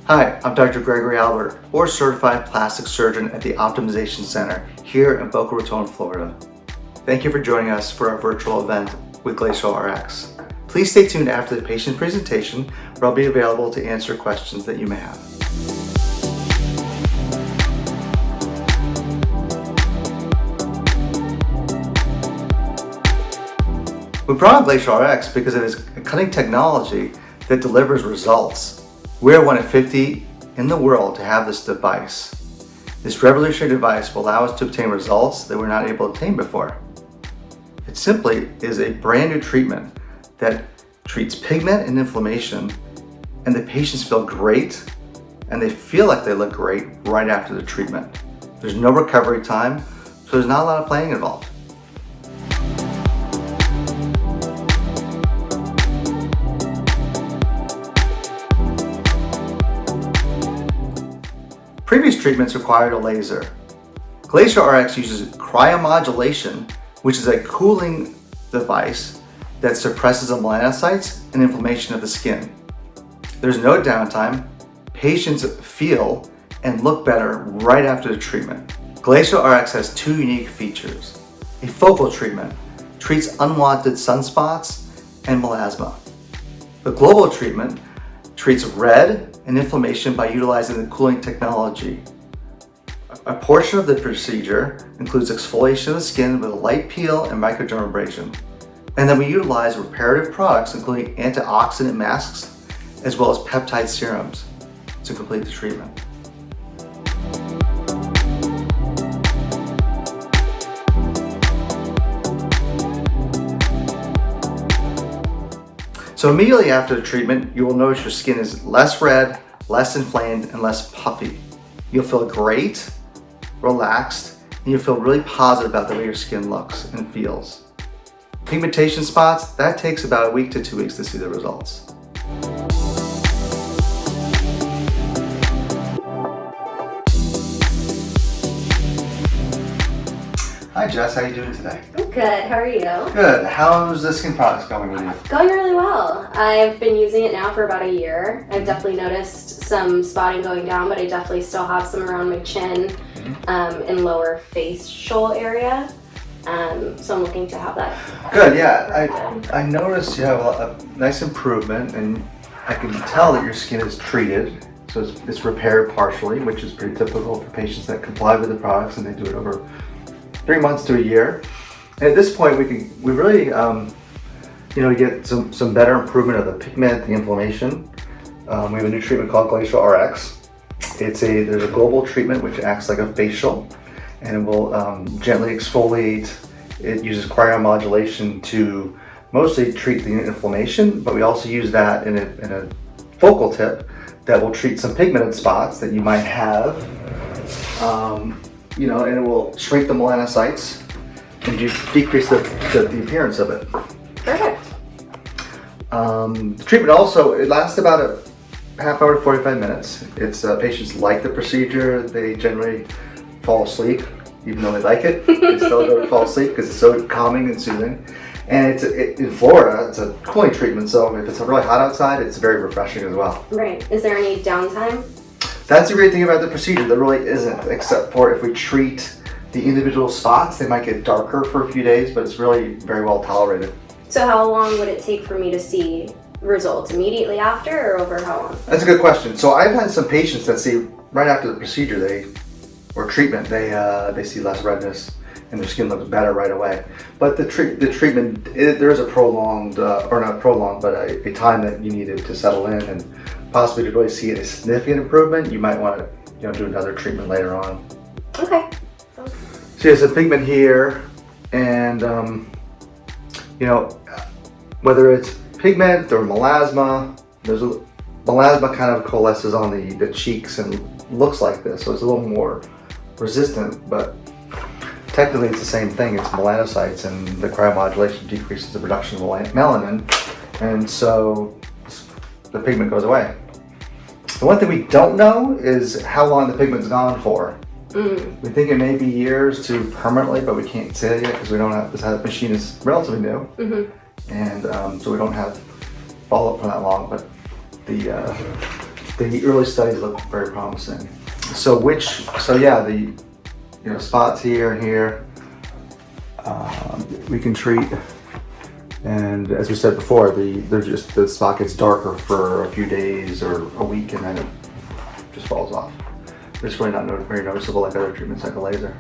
Hi, I'm Dr. Gregory Albert, board certified plastic surgeon at the Optimization Center here in Boca Raton, Florida. Thank you for joining us for our virtual event with Glacial RX. Please stay tuned after the patient presentation where I'll be available to answer questions that you may have. We brought on Glacial RX because it is a cutting technology that delivers results. We're one of 50 in the world to have this device. This revolutionary device will allow us to obtain results that we're not able to obtain before. It simply is a brand new treatment that treats pigment and inflammation, and the patients feel great and they feel like they look great right after the treatment. There's no recovery time, so there's not a lot of planning involved. Previous treatments required a laser. Glacial RX uses cryomodulation, which is a cooling device that suppresses the melanocytes and inflammation of the skin. There's no downtime. Patients feel and look better right after the treatment. Glacial RX has two unique features. A focal treatment treats unwanted sunspots and melasma. The global treatment treats red and inflammation by utilizing the cooling technology. A portion of the procedure includes exfoliation of the skin with a light peel and microdermabrasion. And then we utilize reparative products including antioxidant masks as well as peptide serums to complete the treatment. So immediately after the treatment, you will notice your skin is less red, less inflamed, and less puffy. You'll feel great, relaxed, and you'll feel really positive about the way your skin looks and feels. Pigmentation spots, that takes about a week to 2 weeks to see the results. Hi Jess, how are you doing today? I'm good, how are you? Good. How's the skin products going with you? Going really well. I've been using it now for about a year. I've definitely noticed some spotting going down, but I definitely still have some around my chin and lower facial area. So I'm looking to have that. Good, yeah. I noticed you have a nice improvement, and I can tell that your skin is treated. So it's repaired partially, which is pretty typical for patients that comply with the products and they do it over 3 months to a year. And at this point, we really get some better improvement of the pigment, the inflammation. We have a new treatment called Glacial RX. There's a global treatment which acts like a facial, and it will gently exfoliate. It uses cryomodulation to mostly treat the inflammation, but we also use that in a focal tip that will treat some pigmented spots that you might have. And it will shrink the melanocytes and decrease the appearance of it. Perfect. The treatment also, it lasts about a half hour to 45 minutes. Patients like the procedure. They generally fall asleep, even though they like it. They still go to fall asleep because it's so calming and soothing. And in Florida, it's a cooling treatment, so if it's really hot outside, it's very refreshing as well. Right. Is there any downtime? That's the great thing about the procedure. There really isn't, except for if we treat the individual spots, they might get darker for a few days, but it's really very well tolerated. So how long would it take for me to see results? Immediately after or over how long? That's a good question. So I've had some patients that see right after the procedure or treatment, they see less redness and their skin looks better right away. But the treatment, there is a prolonged, or not prolonged, but a time that you need it to settle in, and possibly to really see a significant improvement, you might want to do another treatment later on. Okay. So there's a pigment here, and whether it's pigment or melasma, melasma kind of coalesces on the cheeks and looks like this, so it's a little more resistant, but technically it's the same thing. It's melanocytes, and the cryomodulation decreases the production of melanin, and so the pigment goes away. The one thing we don't know is how long the pigment's gone for. We think it may be years to permanently, but we can't say it yet because we don't have, this machine is relatively new, and so we don't have follow-up for that long. But The early studies look very promising. So yeah, the spots here and here we can treat, and as we said before, the spot gets darker for a few days or a week, and then it just falls off. It's really not very noticeable like other treatments like a laser.